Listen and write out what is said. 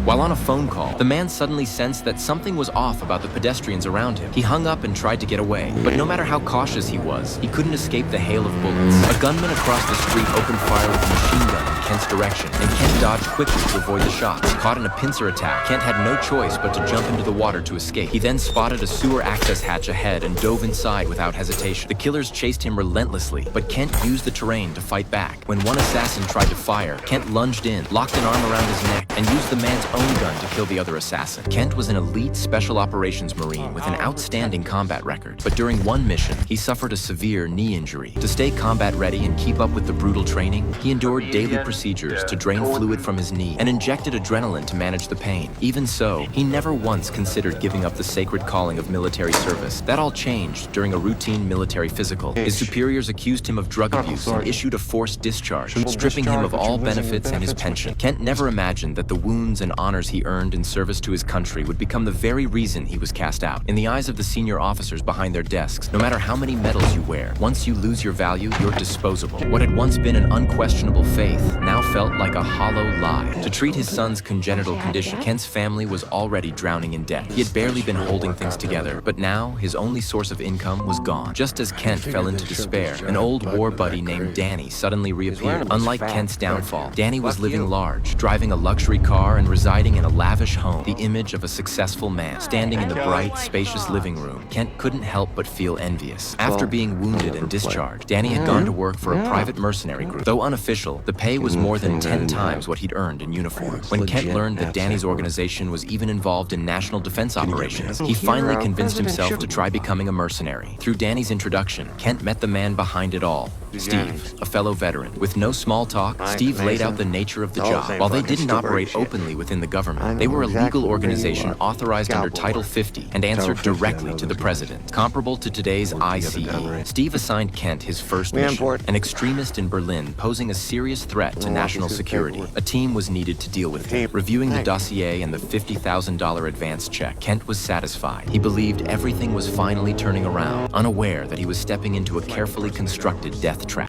While on a phone call, the man suddenly sensed that something was off about the pedestrians around him. He hung up and tried to get away, but no matter how cautious he was, he couldn't escape the hail of bullets. A gunman across the street opened fire with a machine gun in Kent's direction, and Kent dodged quickly to avoid the shots. Caught in a pincer attack, Kent had no choice but to jump into the water to escape. He then spotted a sewer access hatch ahead and dove inside without hesitation. The killers chased him relentlessly, but Kent used the terrain to fight back. When one assassin tried to fire, Kent lunged in, locked an arm around his neck, and used the man's own gun to kill the other assassin. Kent was an elite Special Operations Marine with an outstanding combat record, but during one mission, he suffered a severe knee injury. To stay combat ready and keep up with the brutal training, he endured daily procedures to drain fluid from his knee and injected adrenaline to manage the pain. Even so, he never once considered giving up the sacred calling of military service. That all changed during a routine military physical. His superiors accused him of drug abuse and issued a forced discharge, stripping him of all benefits and his pension. Kent never imagined that the wounds and honors he earned in service to his country would become the very reason he was cast out. In the eyes of the senior officers behind their desks, no matter how many medals you wear, once you lose your value, you're disposable. What had once been an unquestionable faith now felt like a hollow lie. To treat his son's congenital condition, Kent's family was already drowning in debt. He had barely been holding things together, but now his only source of income was gone. Just as Kent fell into despair, an old war buddy named Danny suddenly reappeared. Unlike Kent's downfall, Danny was living large, driving a luxury car and residing in a lavish home, the image of a successful man. Standing in the bright, spacious living room, Kent couldn't help but feel envious. After being wounded and discharged, Danny had gone to work for a private mercenary group. Though unofficial, the pay was more than 10 times what he'd earned in uniform. When Kent learned that Danny's organization was even involved in national defense operations, he finally convinced himself to try becoming a mercenary. Through Danny's introduction, Kent met the man behind it all, Steve, a fellow veteran. With no small talk, Steve laid out the nature of the job. While they didn't operate openly within the government, they were a legal organization authorized under Title 50 and answered directly to the president, comparable to today's ICE. Steve assigned Kent his first mission, an extremist in Berlin posing a serious threat to national security. A team was needed to deal with him. Reviewing the dossier and the $50,000 advance check, Kent was satisfied. He believed everything was finally turning around, unaware that he was stepping into a carefully constructed death trap.